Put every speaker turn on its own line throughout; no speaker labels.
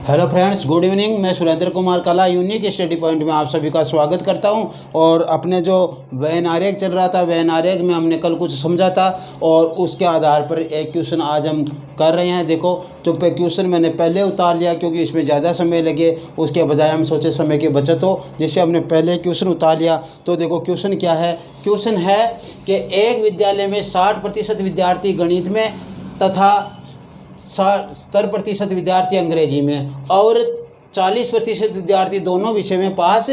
Hello friends, good evening. मैं सुरेंद्र कुमार कला unique study point में आप सभी का स्वागत करता हूं। और अपने जो वेन आरेख चल रहा था, वेन आरेख में हमने कल कुछ समझा था और उसके आधार पर एक क्वेश्चन आज हम कर रहे हैं। देखो, जो क्वेश्चन मैंने पहले उतार लिया क्योंकि इसमें ज़्यादा समय लगे, उसके बजाय हम सोचे समय की बचत हो, जिससे हमने पहले क्वेश्चन उतार लिया। तो देखो क्वेश्चन क्या है। क्वेश्चन है कि एक विद्यालय में 60% विद्यार्थी गणित में तथा 70% विद्यार्थी अंग्रेजी में और 40% विद्यार्थी दोनों विषय में पास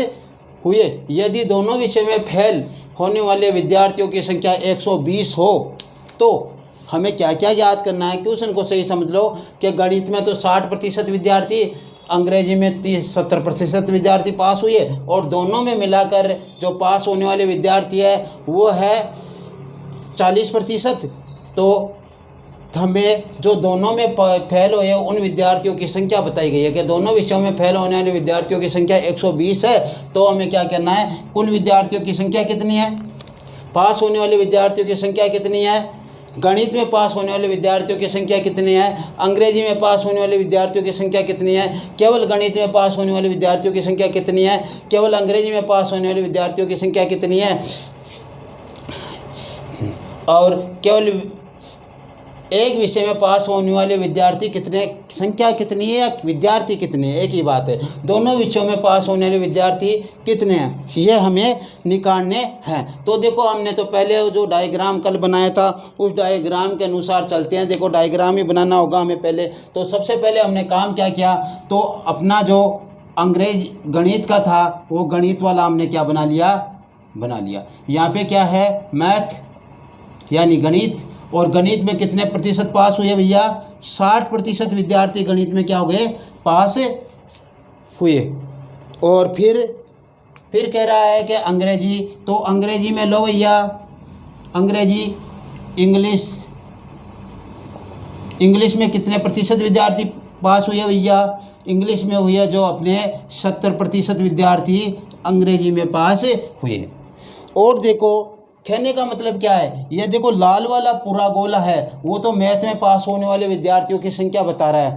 हुए। यदि दोनों विषय में फेल होने वाले विद्यार्थियों की संख्या 120 हो तो हमें क्या क्या याद करना है। क्वेश्चन को सही समझ लो कि गणित में तो 60% विद्यार्थी, अंग्रेजी में 70% विद्यार्थी पास हुए और दोनों में मिलाकर जो पास होने वाले विद्यार्थी है वो है 40%। तो हमें जो दोनों में फेल हुए उन विद्यार्थियों की संख्या बताई गई है कि दोनों विषयों में फेल होने वाले विद्यार्थियों की संख्या 120 है। तो हमें क्या करना है, कुल विद्यार्थियों की संख्या कितनी है, पास होने वाले विद्यार्थियों की संख्या कितनी है, गणित में पास होने वाले विद्यार्थियों की संख्या कितनी है, अंग्रेजी में पास होने वाले विद्यार्थियों की संख्या कितनी है, केवल गणित में पास होने वाले विद्यार्थियों की संख्या कितनी है, केवल अंग्रेजी में पास होने वाले विद्यार्थियों की संख्या कितनी है, और केवल एक विषय में पास होने वाले विद्यार्थी कितने, संख्या कितनी है या विद्यार्थी कितने हैं, एक ही बात है। दोनों विषयों में पास होने वाले विद्यार्थी कितने हैं, ये हमें निकालने हैं। तो देखो, हमने तो पहले जो डायग्राम कल बनाया था उस डायग्राम के अनुसार चलते हैं। देखो, डायग्राम ही बनाना होगा हमें पहले। तो सबसे पहले हमने काम क्या किया, तो अपना जो अंग्रेज गणित का था वो गणित वाला हमने क्या बना लिया। यहाँ पे क्या है, मैथ यानी गणित। और गणित में कितने प्रतिशत पास हुए भैया, 60% विद्यार्थी गणित में क्या हो गए, पास हुए। और फिर कह रहा है कि अंग्रेजी, तो अंग्रेजी में लो भैया, अंग्रेजी इंग्लिश में कितने प्रतिशत विद्यार्थी पास हुए भैया, इंग्लिश में हुए जो अपने 70% विद्यार्थी अंग्रेजी में पास हुए। और देखो, कहने का मतलब क्या है, ये देखो लाल वाला पूरा गोला है वो तो मैथ में पास होने वाले विद्यार्थियों की संख्या बता रहा है,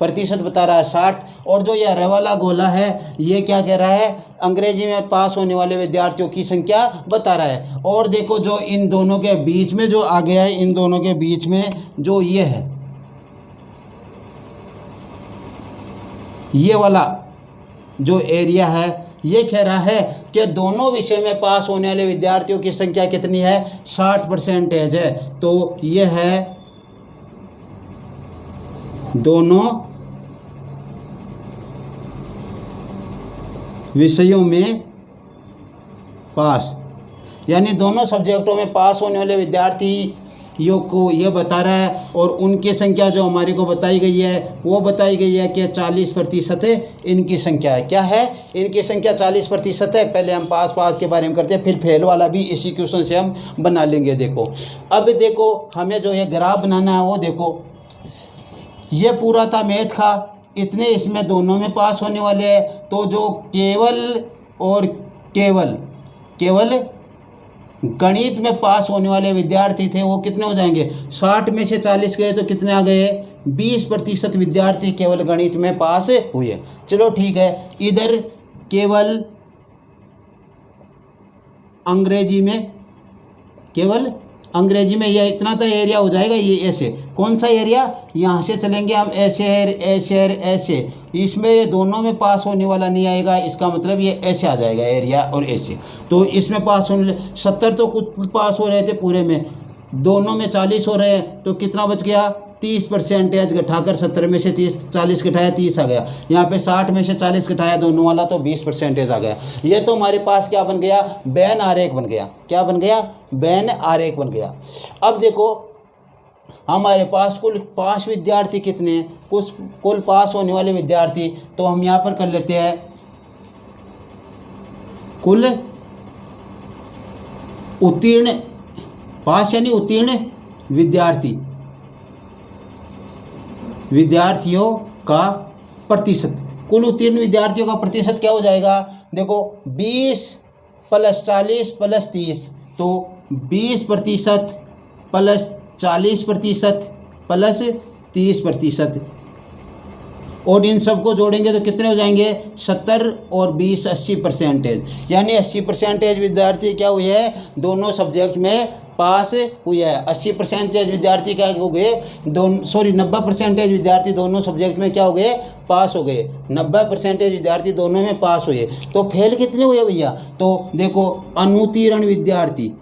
प्रतिशत बता रहा है 60। और जो ये हरे वाला गोला है ये क्या कह रहा है, अंग्रेजी में पास होने वाले विद्यार्थियों की संख्या बता रहा है। और देखो, जो इन दोनों के बीच में जो आ गया है, इन दोनों के बीच में जो ये है, ये वाला जो एरिया है, ये कह रहा है कि दोनों विषय में पास होने वाले विद्यार्थियों की संख्या कितनी है, 60% है। तो ये है दोनों विषयों में पास, यानी दोनों सब्जेक्टों में पास होने वाले विद्यार्थियों को ये बता रहा है। और उनकी संख्या जो हमारे को बताई गई है वो बताई गई है कि 40% इनकी संख्या है। क्या है, इनकी संख्या 40% है। पहले हम पास के बारे में करते हैं, फिर फेल वाला भी इसी क्वेश्चन से हम बना लेंगे। देखो, अब देखो हमें जो ये ग्राफ बनाना है वो देखो, ये पूरा था मैथ का, इतने इसमें दोनों में पास होने वाले हैं। तो जो केवल और केवल गणित में पास होने वाले विद्यार्थी थे वो कितने हो जाएंगे, 60 में से 40 गए तो कितने आ गए, 20% विद्यार्थी केवल गणित में पास हुए। चलो ठीक है, इधर केवल अंग्रेजी में यह इतना तो एरिया हो जाएगा। ये ऐसे, कौन सा एरिया, यहाँ से चलेंगे हम ऐसे, इसमें ये दोनों में पास होने वाला नहीं आएगा, इसका मतलब ये ऐसे आ जाएगा एरिया और ऐसे। तो इसमें पास होने 70 तो कुछ पास हो रहे थे पूरे में, दोनों में 40 हो रहे हैं, तो कितना बच गया, 30% घटाकर 70 में से 40 घटाया 30 आ गया। यहाँ पे 60 में से 40 घटाया दोनों वाला तो 20% आ गया। ये तो हमारे पास क्या बन गया, वेन आरेख बन गया। क्या बन गया, वेन आरेख बन गया। अब देखो हमारे पास कुल पास विद्यार्थी कितने हैं, कुल पास होने वाले विद्यार्थी, तो हम यहाँ पर कर लेते हैं कुल उत्तीर्ण, पास यानी उत्तीर्ण विद्यार्थियों का प्रतिशत, कुल उत्तीर्ण विद्यार्थियों का प्रतिशत क्या हो जाएगा, देखो 20 + 40 + 30, तो 20% + 40% + 30%, और इन सबको जोड़ेंगे तो कितने हो जाएंगे 70 और 20 80%। यानी 80% विद्यार्थी क्या हुए हैं दोनों सब्जेक्ट में पास हुए हैं। 80% विद्यार्थी क्या हो गए 90% विद्यार्थी दोनों सब्जेक्ट में क्या हो गए पास हो गए। 90% विद्यार्थी दोनों में पास हुए। तो फेल कितने हुए भैया, तो देखो अनुत्तीर्ण विद्यार्थी,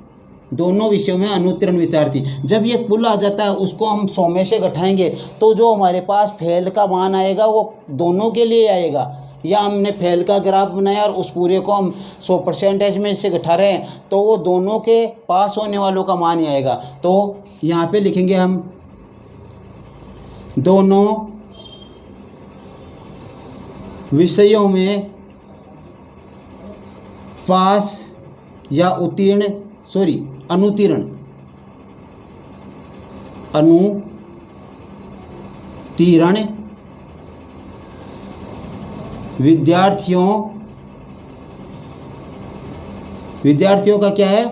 दोनों विषयों में अनुत्तीर्ण विद्यार्थी। जब ये कुल आ जाता है उसको हम 100 में से घटाएंगे तो जो हमारे पास फेल का मान आएगा वो दोनों के लिए आएगा। या हमने फेल का ग्राफ बनाया और उस पूरे को हम 100% में से घटा रहे हैं तो वो दोनों के पास होने वालों का मान ही आएगा। तो यहाँ पे लिखेंगे हम दोनों विषयों में पास या अनुत्तीर्ण विद्यार्थियों का क्या है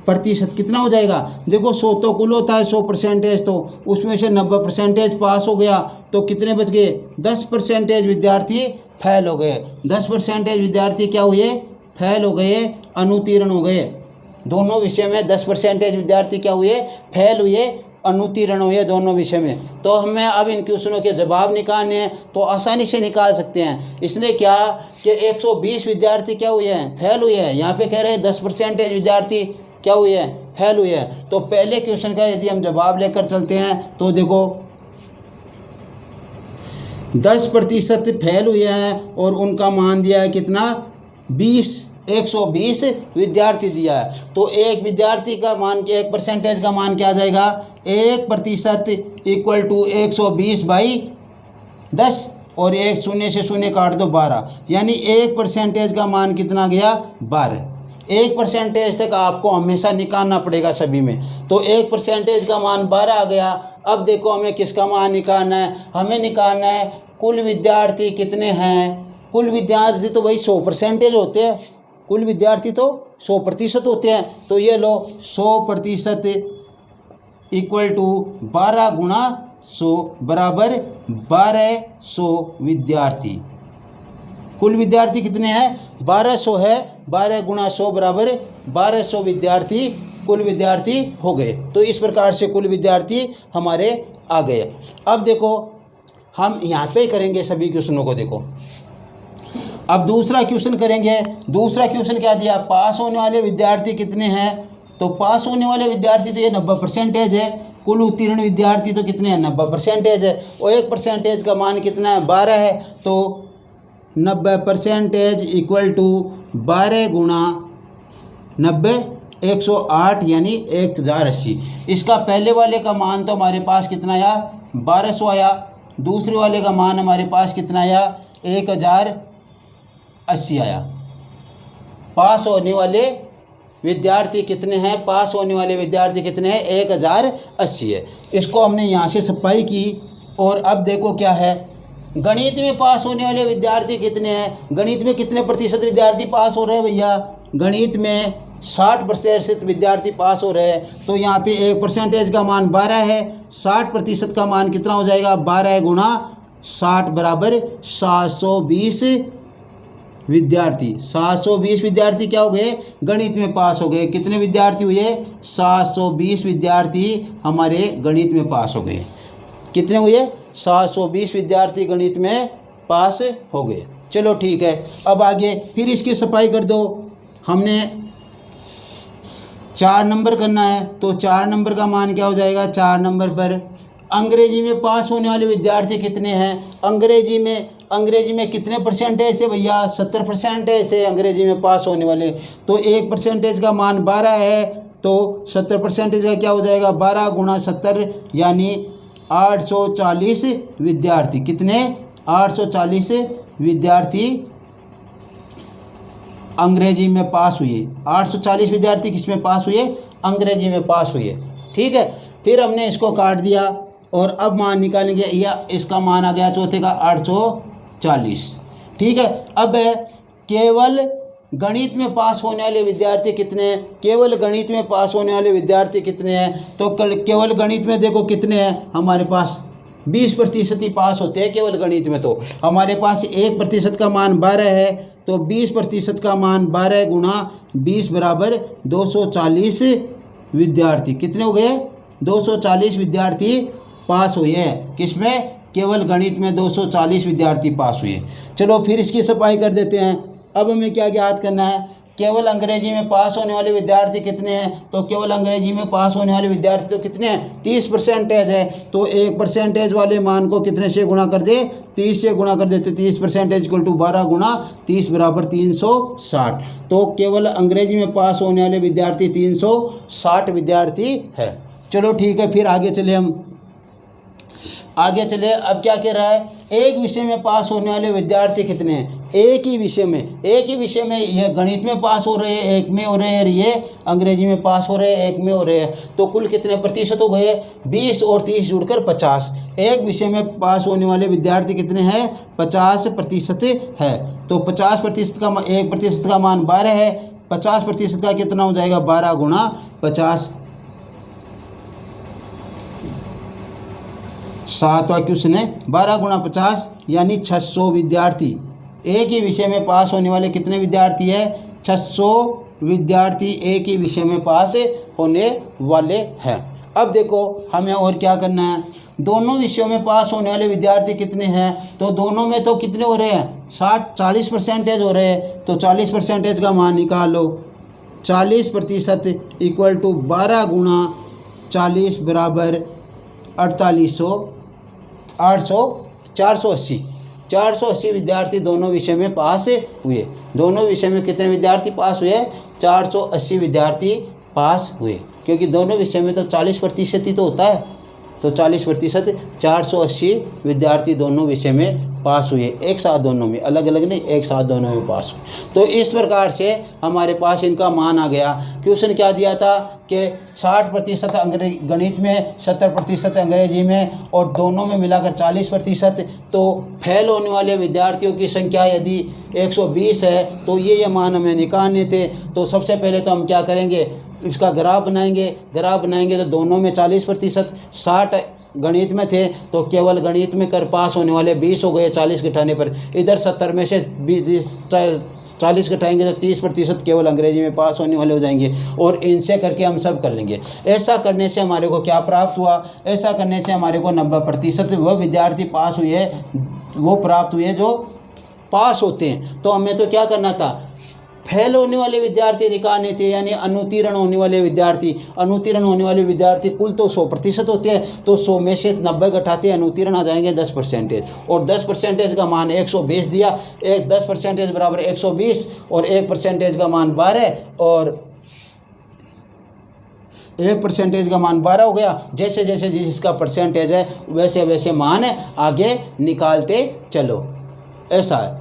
प्रतिशत कितना हो जाएगा। देखो 100 तो कुल होता है 100%, तो उसमें से 90% पास हो गया तो कितने बच गए 10% विद्यार्थी फेल हो गए। 10% विद्यार्थी क्या हुए फेल हो गए, अनुत्तीर्ण हो गए। दोनों विषय में 10% विद्यार्थी क्या हुए फेल हुए, अनुत्तीर्ण हुए दोनों विषय में। तो हमें अब इन क्वेश्चनों के जवाब निकालने हैं तो आसानी से निकाल सकते हैं। इसलिए क्या कि 120 विद्यार्थी क्या हुए हैं फेल हुए हैं। यहाँ पे कह रहे हैं 10% विद्यार्थी क्या हुए हैं फेल हुए हैं। तो पहले क्वेश्चन का यदि हम जवाब लेकर चलते हैं तो देखो 10% फेल हुए हैं और उनका मान दिया है कितना 120 विद्यार्थी दिया है। तो एक विद्यार्थी का मान के 1% का मान क्या आ जाएगा 1% इक्वल टू 120/10 और 1 0 से 0 काट दो 12, यानी 1% का मान कितना गया 12। 1% तक आपको हमेशा निकालना पड़ेगा सभी में। तो 1% का मान 12 आ गया। अब देखो हमें किसका मान निकालना है, हमें निकालना है कुल विद्यार्थी कितने हैं। कुल विद्यार्थी तो भाई 100% होते हैं, कुल विद्यार्थी तो 100% होते हैं। तो ये लो 100% इक्वल टू 12 गुणा 100 बराबर 1200 विद्यार्थी। कुल विद्यार्थी कितने हैं 1200 है, 12 गुणा 100 बराबर 1200 विद्यार्थी कुल विद्यार्थी हो गए। तो इस प्रकार से कुल विद्यार्थी हमारे आ गए। अब देखो हम यहाँ पे करेंगे सभी क्वेश्चनों को। देखो अब दूसरा क्वेश्चन करेंगे। दूसरा क्वेश्चन क्या दिया, पास होने वाले विद्यार्थी कितने हैं। तो पास होने वाले विद्यार्थी तो ये 90% है। कुल उत्तीर्ण विद्यार्थी तो कितने हैं 90% है। और 1% का मान कितना है 12 है। तो 90% इक्वल टू 12 गुणा 90 108 यानी 1080। इसका पहले वाले का मान तो हमारे पास कितना आया 1200 आया। दूसरे वाले का मान हमारे पास कितना आया 1080 आया। पास होने वाले विद्यार्थी कितने हैं, पास होने वाले विद्यार्थी कितने हैं 1080 है। इसको हमने यहाँ से सफाई की। और अब देखो क्या है गणित में पास होने वाले विद्यार्थी कितने हैं। गणित में कितने प्रतिशत विद्यार्थी पास हो रहे हैं भैया, गणित में 60% विद्यार्थी पास हो रहे हैं। तो यहाँ पे 1% का मान 12 है, 60% का मान कितना हो जाएगा 12 गुणा 60 बराबर 720 विद्यार्थी। 720 विद्यार्थी क्या हो गए गणित में पास हो गए। कितने विद्यार्थी हुए 720 विद्यार्थी हमारे गणित में पास हो गए। कितने हुए 720 विद्यार्थी गणित में पास हो गए। चलो ठीक है, अब आगे फिर इसकी सफाई कर दो। हमने 4 नंबर करना है तो 4 नंबर का मान क्या हो जाएगा। 4 नंबर पर अंग्रेजी में पास होने वाले विद्यार्थी कितने हैं। अंग्रेजी में कितने परसेंटेज थे भैया 70% थे अंग्रेजी में पास होने वाले। तो 1% का मान 12 है तो 70% का क्या हो जाएगा 12 गुणा 70 यानी 840 विद्यार्थी। कितने 840 विद्यार्थी अंग्रेजी में पास हुए। 840 विद्यार्थी किस में पास हुए अंग्रेजी में पास हुए। ठीक है, फिर हमने इसको काट दिया और अब मान निकालेंगे। या इसका मान आ गया चौथे का 840। ठीक है, अब केवल गणित में पास होने वाले विद्यार्थी कितने हैं। केवल गणित में पास होने वाले विद्यार्थी कितने हैं। तो केवल गणित में देखो कितने हैं हमारे पास 20% ही पास होते हैं केवल गणित में। तो हमारे पास 1% का मान 12 है, तो 20% का मान 12 गुणा 20 बराबर 240 विद्यार्थी। कितने हो गए? 240 विद्यार्थी पास हुए हैं। किसमें? केवल गणित में 240 विद्यार्थी पास हुए। चलो फिर इसकी सफाई कर देते हैं। अब हमें क्या ज्ञात करना है? केवल अंग्रेजी में पास होने वाले विद्यार्थी कितने हैं? तो केवल अंग्रेजी में पास होने वाले विद्यार्थी तो कितने हैं? 30% है। तो 1% वाले मान को कितने से गुणा कर दे? 30 से गुणा कर दे। तो 30% इक्वल टू 12 गुणा 30 बराबर 360। तो केवल अंग्रेजी में पास होने वाले विद्यार्थी 360 विद्यार्थी है। चलो ठीक है, फिर आगे चले हम। आगे चले, अब क्या कह रहा है? एक विषय में पास होने वाले विद्यार्थी कितने हैं? एक ही विषय में यह गणित में पास हो रहे हैं, एक में हो रहे हैं, और ये अंग्रेजी में पास हो रहे हैं, एक में हो रहे हैं। तो कुल कितने प्रतिशत हो गए? 20 और 30 जुड़कर 50। एक विषय में पास होने वाले विद्यार्थी कितने हैं? 50% है। तो 50% का 1% का मान 12 है। 50% का कितना हो जाएगा? 12 गुणा 50। 7वां क्वेश्चन है 12 गुणा 50 यानी 600 विद्यार्थी। एक ही विषय में पास होने वाले कितने विद्यार्थी है? 600 विद्यार्थी एक ही विषय में पास होने वाले हैं। अब देखो हमें और क्या करना है? दोनों विषयों में पास होने वाले विद्यार्थी कितने हैं? तो दोनों में तो कितने हो रहे हैं? 40% हो रहे हैं। तो 40% का मान निकाल लो। 40% इक्वल टू 12 गुणा 40 बराबर 480 विद्यार्थी दोनों विषय में पास हुए। दोनों विषय में कितने विद्यार्थी पास हुए? 480 विद्यार्थी पास हुए, क्योंकि दोनों विषय में तो 40% ही तो होता है। तो 40% 480 विद्यार्थी दोनों विषय में पास हुए, एक साथ दोनों में, अलग अलग नहीं, एक साथ दोनों में पास हुए। तो इस प्रकार से हमारे पास इनका मान आ गया। क्वेश्चन क्या दिया था कि 60% गणित में, 70% अंग्रेजी में, और दोनों में मिलाकर 40%। तो फेल होने वाले विद्यार्थियों की संख्या यदि 120 है तो ये मान हमें निकालने थे। तो सबसे पहले तो हम क्या करेंगे? इसका ग्राफ बनाएंगे तो दोनों में 40%, 60 गणित में थे तो केवल गणित में कर पास होने वाले 20 हो गए 40 घटाने पर। इधर 70 में से 40 घटाएंगे तो 30% केवल अंग्रेजी में पास होने वाले हो जाएंगे। और इनसे करके हम सब कर लेंगे। ऐसा करने से हमारे को क्या प्राप्त हुआ? ऐसा करने से हमारे को 90% वह विद्यार्थी पास हुए, वो प्राप्त हुए जो पास होते हैं। तो हमें तो क्या करना था? फेल होने वाले विद्यार्थी निकालने थे, यानी अनुत्तीर्ण होने वाले विद्यार्थी। अनुत्तीर्ण होने वाले विद्यार्थी कुल तो 100% होते हैं, तो 100 में से 90 घटाते अनुत्तीर्ण आ जाएंगे 10%। और 10% का मान 120 दिया। 10% बराबर 120 और 1% का मान 12 और 1% का मान 12 हो गया। जैसे जैसे जिसका परसेंटेज है वैसे वैसे मान आगे निकालते चलो। ऐसा है,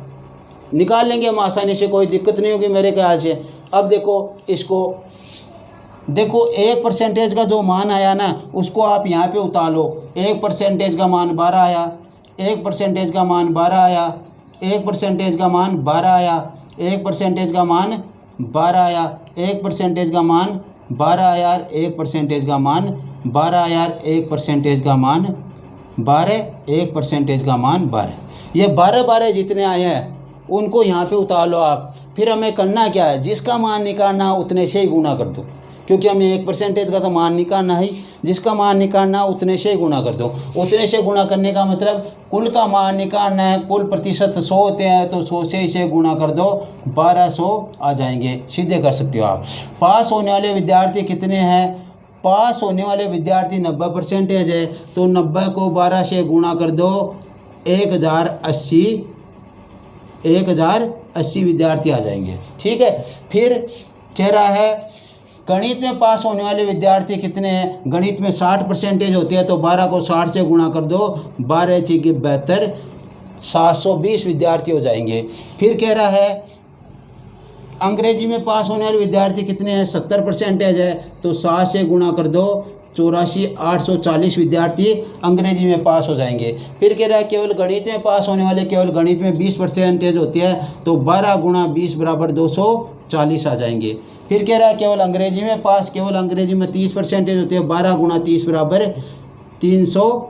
निकाल लेंगे हम आसानी से, कोई दिक्कत नहीं होगी मेरे ख्याल से। अब देखो इसको, देखो 1% का जो मान आया ना उसको आप यहाँ पे उतार लो। 1% का मान 12 आया, 1% का मान 12 आया, 1% का मान 12 आया, 1% का मान 12 आया, 1% का मान 12 आया, 1% का मान 12 आया, 1% का मान 12, 1% का मान 12। ये 12 जितने आए हैं उनको यहाँ पे उतार लो आप। फिर हमें करना क्या है? जिसका मान निकालना उतने से ही गुणा कर दो, क्योंकि हमें 1% का तो मान निकालना है। जिसका मान निकालना उतने से ही गुणा कर दो। उतने से गुणा करने का मतलब कुल का मान निकालना है। कुल प्रतिशत 100 होते हैं तो 100 से इसे गुणा कर दो, 1200 आ जाएंगे। सीधे कर सकते हो आप। पास होने वाले विद्यार्थी कितने हैं? पास होने वाले विद्यार्थी 90% है, तो 90 को 12 से गुणा कर दो, 1080 विद्यार्थी आ जाएंगे। ठीक है। फिर कह रहा है गणित में पास होने वाले विद्यार्थी कितने हैं? गणित में 60% होते हैं, तो 12 को 60 से गुणा कर दो, 12 × 72, 720 विद्यार्थी हो जाएंगे। फिर कह रहा है अंग्रेजी में पास होने वाले विद्यार्थी कितने हैं? 70% है, तो 7 से गुणा कर दो, 84,840 विद्यार्थी अंग्रेजी में पास हो जाएंगे। फिर कह रहा है केवल गणित में पास होने वाले, केवल गणित में 20% होते हैं, तो 12 गुणा 20 बराबर 240 आ जाएंगे। फिर कह रहा है केवल अंग्रेजी में पास, केवल अंग्रेजी में 30% होते हैं, 12 गुणा 30 बराबर 360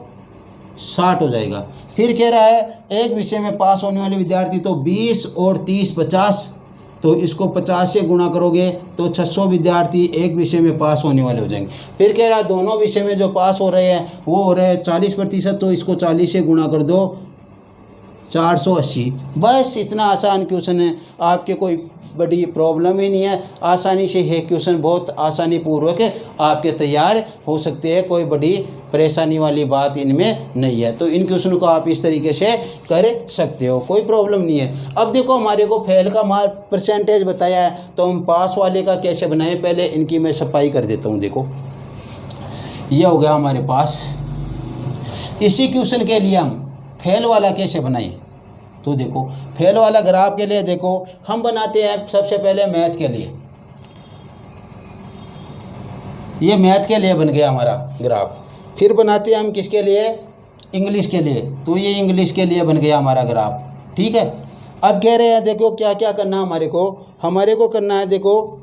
60 हो जाएगा। फिर कह रहा है एक विषय में पास होने वाले विद्यार्थी, तो 20 और 30 50, तो इसको 50 से गुणा करोगे तो 600 विद्यार्थी एक विषय में पास होने वाले हो जाएंगे। फिर कह रहा है दोनों विषय में जो पास हो रहे हैं वो हो रहे हैं 40%, तो इसको 40 से गुणा कर दो 480। बस इतना आसान क्वेश्चन है, आपके कोई बड़ी प्रॉब्लम ही नहीं है, आसानी से ये क्वेश्चन बहुत आसानी पूर्वक आपके तैयार हो सकते हैं, कोई बड़ी परेशानी वाली बात इनमें नहीं है। तो इन क्वेश्चन को आप इस तरीके से कर सकते हो, कोई प्रॉब्लम नहीं है। अब देखो हमारे को फेल का मार्क परसेंटेज बताया है, तो हम पास वाले का कैसे बनाएं, पहले इनकी मैं सफाई कर देता हूँ। देखो ये हो गया हमारे पास। इसी क्वेश्चन के लिए हम फेल वाला कैसे बनाएं, तो देखो फेल वाला ग्राफ के लिए देखो हम बनाते हैं सबसे पहले मैथ के लिए। ये मैथ के लिए बन गया हमारा ग्राफ। फिर बनाते हैं हम किसके लिए, इंग्लिश के लिए, तो ये इंग्लिश के लिए बन गया हमारा ग्राफ। ठीक है, अब कह रहे हैं देखो क्या क्या करना हमारे को करना है। देखो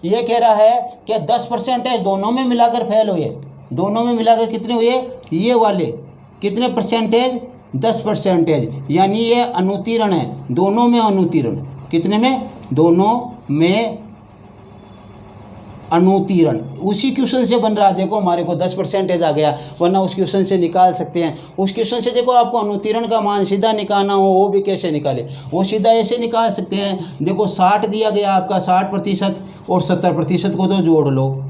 ये कह रहा है कि 10% दोनों में मिलाकर फेल हुए, दोनों में मिलाकर कितने हुए, ये वाले कितने परसेंटेज, 10%, यानी ये अनुत्तीर्ण है, दोनों में अनुत्तीर्ण, कितने में, दोनों में अनुत्तीर्ण। उसी क्वेश्चन से बन रहा है, देखो हमारे को 10% आ गया, वरना उस क्वेश्चन से निकाल सकते हैं। उस क्वेश्चन से देखो आपको अनुत्तीर्ण का मान सीधा निकालना हो, वो भी कैसे निकाले, वो सीधा ऐसे निकाल सकते हैं। देखो 60 दिया गया आपका, 60% और 70% को तो जोड़ लो,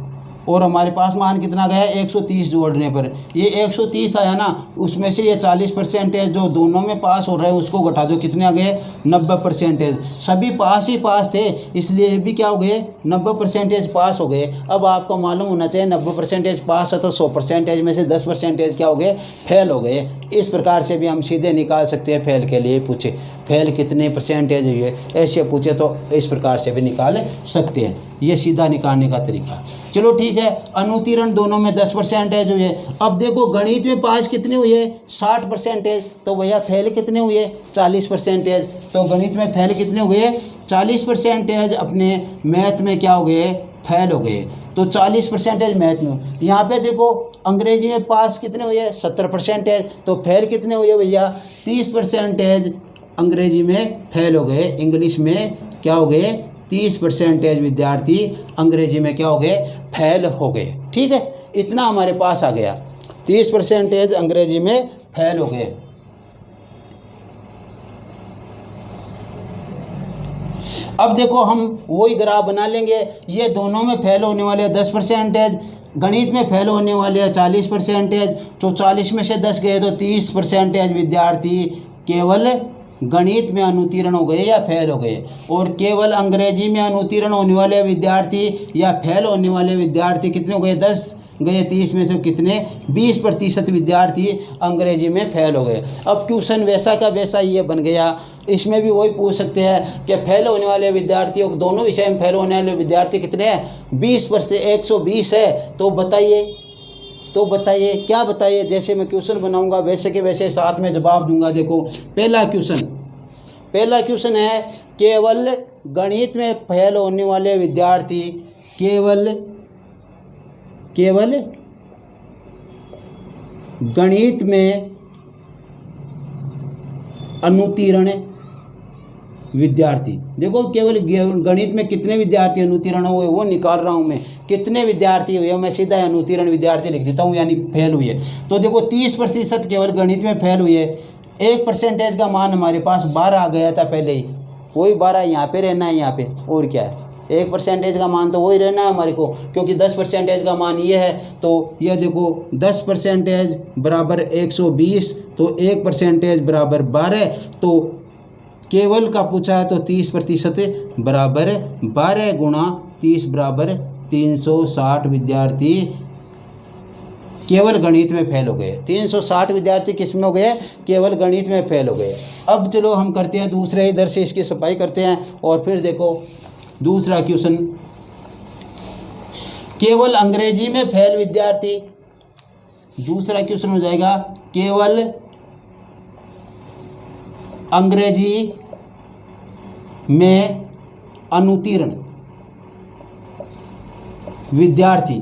और हमारे पास मान कितना गया, 130 जोड़ने पर ये 130 आया ना, उसमें से ये 40% जो दोनों में पास हो रहे हैं उसको घटा दो, कितने आ गए, 90%। सभी पास ही पास थे, इसलिए ये भी क्या हो गए, 90% पास हो गए। अब आपको मालूम होना चाहिए 90% पास है तो 100% में से 10% क्या हो गए, फेल हो गए। इस प्रकार से भी हम सीधे निकाल सकते हैं। फेल के लिए पूछे फेल कितने परसेंटेज हुए, ऐसे पूछे तो इस प्रकार से भी निकाल सकते हैं। ये सीधा निकालने का तरीका। चलो ठीक है, अनुत्तीर्ण दोनों में 10% हुए। अब देखो गणित में पास कितने हुए, 60%, तो भैया फेल कितने हुए, 40%। तो गणित में फेल कितने हुए, 40%। अपने मैथ में क्या हो गए, फेल हो गए। तो 40% मैथ में। यहाँ पे देखो अंग्रेजी में पास कितने हुए, 70%, तो फेल कितने हुए भैया, 30%। अंग्रेजी में फेल हो गए, इंग्लिश में क्या हो गए, 30% विद्यार्थी अंग्रेजी में क्या हो गए, फेल हो गए। ठीक है, इतना हमारे पास आ गया, 30% अंग्रेजी में फेल हो गए। अब देखो हम वही ग्राफ बना लेंगे। ये दोनों में फेल होने वाले 10%, गणित में फेल होने वाले 40%, तो 40 में से 10 गए तो 30% विद्यार्थी केवल गणित में अनुत्तीर्ण हो गए या फेल हो गए। और केवल अंग्रेजी में अनुत्तीर्ण होने वाले विद्यार्थी या फेल होने वाले विद्यार्थी कितने हो गए, 10 गए, 30 में से कितने, 20% विद्यार्थी अंग्रेजी में फेल हो गए। अब क्वेश्चन वैसा का वैसा ये बन गया। इसमें भी वही पूछ सकते हैं कि फेल होने वाले विद्यार्थियों, दोनों विषय में फेल होने वाले विद्यार्थी कितने हैं, 20%, 120 है। तो बताइए क्या बताइए। जैसे मैं क्वेश्चन बनाऊंगा वैसे के वैसे साथ में जवाब दूंगा। देखो पहला क्वेश्चन है, केवल गणित में फेल होने वाले विद्यार्थी, केवल गणित में अनुत्तीर्ण विद्यार्थी। देखो केवल गणित में कितने विद्यार्थी अनुत्तीर्ण हुए वो निकाल रहा हूँ मैं, कितने विद्यार्थी हुए, मैं सीधा अनुत्तीर्ण विद्यार्थी लिख देता हूँ, यानी फेल हुए। तो देखो 30% केवल गणित में फेल हुए। 1% का मान हमारे पास 12 आ गया था पहले ही, वही 12 यहाँ पे रहना है, यहाँ पे और क्या है, 1% का मान तो वही रहना है हमारे को, क्योंकि 10% का मान ये है। तो ये देखो 10% बराबर 120, तो 1% बराबर 12, तो केवल का पूछा है तो 30% बराबर 12 गुणा 30 बराबर 360 विद्यार्थी केवल गणित में फेल हो गए। 360 विद्यार्थी किस में हो गए, केवल गणित में फेल हो गए। अब चलो हम करते हैं दूसरे इधर से इसकी सफाई करते हैं, और फिर देखो दूसरा क्वेश्चन, केवल अंग्रेजी में फेल विद्यार्थी। दूसरा क्वेश्चन हो जाएगा, केवल अंग्रेजी में अनुत्तीर्ण विद्यार्थी,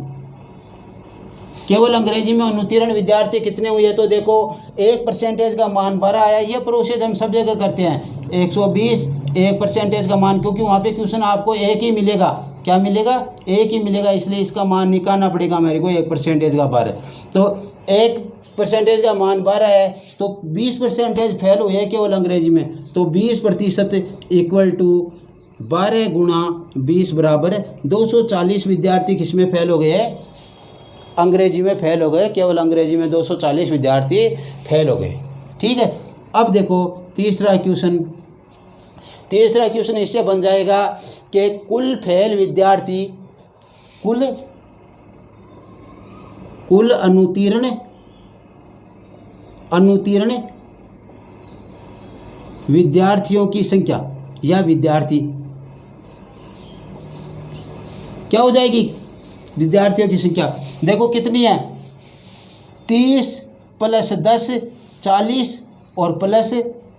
केवल अंग्रेजी में अनुत्तीर्ण विद्यार्थी कितने हुए? तो देखो 1% का मान 12 आया। ये प्रोसेस हम सब जगह करते हैं। 120 1% का मान, क्योंकि वहाँ पे क्वेश्चन आपको एक ही मिलेगा। क्या मिलेगा? एक ही मिलेगा, इसलिए इसका मान निकालना पड़ेगा मेरे को। 1% का 12, तो 1% का मान 12 है, तो 20% फेल हुए केवल अंग्रेजी में। तो 20% इक्वल टू 12 गुणा 20 बराबर 240 विद्यार्थी किसमें फेल हो गए? अंग्रेजी में फेल हो गए। केवल अंग्रेजी में 240 विद्यार्थी फेल हो गए। ठीक है। अब देखो तीसरा क्वेश्चन इससे बन जाएगा कि कुल फेल विद्यार्थी, कुल अनुत्तीर्ण विद्यार्थियों की संख्या, या विद्यार्थी क्या हो जाएगी? विद्यार्थियों की संख्या देखो कितनी है? 30 + 10 40 और प्लस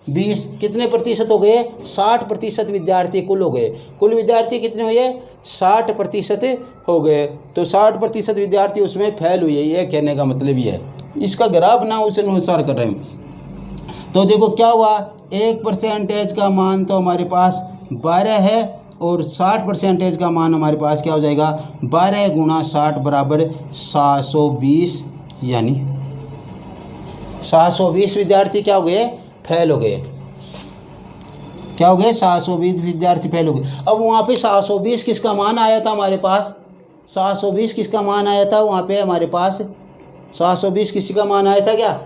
20 कितने प्रतिशत हो गए? 60% विद्यार्थी कुल हो गए। कुल विद्यार्थी कितने हुए? 60% हो गए। तो 60% विद्यार्थी उसमें फेल हुए, ये कहने का मतलब ये है। इसका ग्राफ ना उस अनुसार कर रहे हैं। तो देखो क्या हुआ, 1% का मान तो हमारे पास 12 है और 60% का मान हमारे पास क्या हो जाएगा? 12 गुणा 60 बराबर 720, यानी 720 विद्यार्थी क्या हो गए? फेल हो गए। क्या हो गए? 720 विद्यार्थी फेल हो गए। अब वहाँ पे 720 किसका मान आया था हमारे पास? 720 किसका मान आया था वहाँ पे हमारे पास? 720 किसी का मान आया था क्या?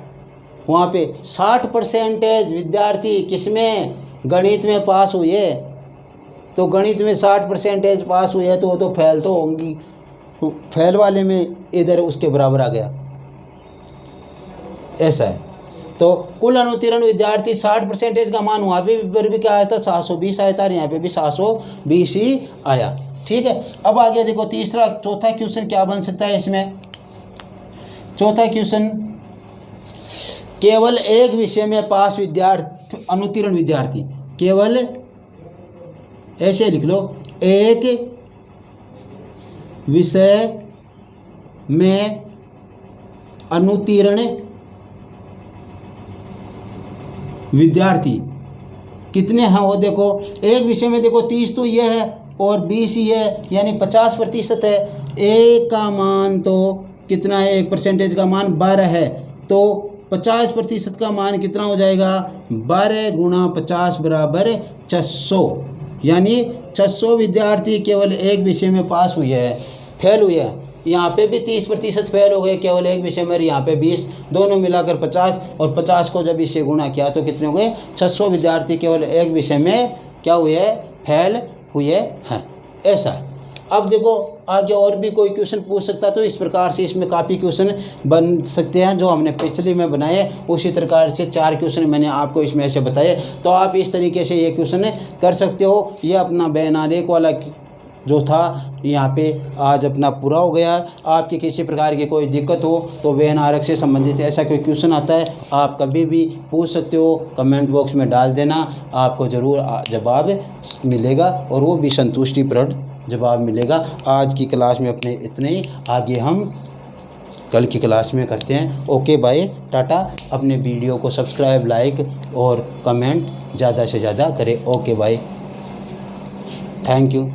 वहाँ पे 60% विद्यार्थी किसमें? गणित में पास हुए। तो गणित में 60% पास हुए तो वो तो फेल तो होंगी। फेल वाले में इधर उसके बराबर आ गया, ऐसा है। तो कुल अनुत्तीर्ण विद्यार्थी 60% का मान वहाँ पे भी क्या आया था? 720 आया था, और यहाँ पे भी 720 ही आया। ठीक है। अब आगे देखो चौथा क्वेश्चन क्या बन सकता है इसमें? चौथा क्वेश्चन, केवल एक विषय में पास विद्यार्थी, अनुत्तीर्ण विद्यार्थी, केवल ऐसे लिख लो, एक विषय में अनुत्तीर्ण विद्यार्थी कितने हैं? वो देखो एक विषय में देखो 30 तो ये है और 20 ही है, यानी 50% है। एक का मान तो कितना है? 1% का मान 12 है, तो 50% का मान कितना हो जाएगा? 12 गुणा 50 बराबर 600, यानी 600 विद्यार्थी केवल एक विषय में पास हुए हैं, फेल हुए हैं। यहाँ पे भी 30% फेल हो गए केवल एक विषय में, यहाँ पे 20, दोनों मिलाकर 50, और 50 को जब इससे गुणा किया तो कितने हो गए? 600 विद्यार्थी केवल एक विषय में क्या हुए? फेल हुए हैं। ऐसा है। अब देखो आगे और भी कोई क्वेश्चन पूछ सकता, तो इस प्रकार से इसमें काफ़ी क्वेश्चन बन सकते हैं जो हमने पिछले में बनाए। उसी प्रकार से 4 क्वेश्चन मैंने आपको इसमें से बताए, तो आप इस तरीके से ये क्वेश्चन कर सकते हो। ये अपना बेनारेक वाला जो था यहाँ पे आज अपना पूरा हो गया। आपकी किसी प्रकार की कोई दिक्कत हो तो बेनारक से संबंधित ऐसा कोई क्वेश्चन आता है, आप कभी भी पूछ सकते हो, कमेंट बॉक्स में डाल देना, आपको ज़रूर जवाब मिलेगा, और वो भी संतुष्टिप्रद जवाब मिलेगा। आज की क्लास में अपने इतने ही, आगे हम कल की क्लास में करते हैं। ओके बाय, टाटा। अपने वीडियो को सब्सक्राइब, लाइक और कमेंट ज़्यादा से ज़्यादा करें। Okay bye, thank you.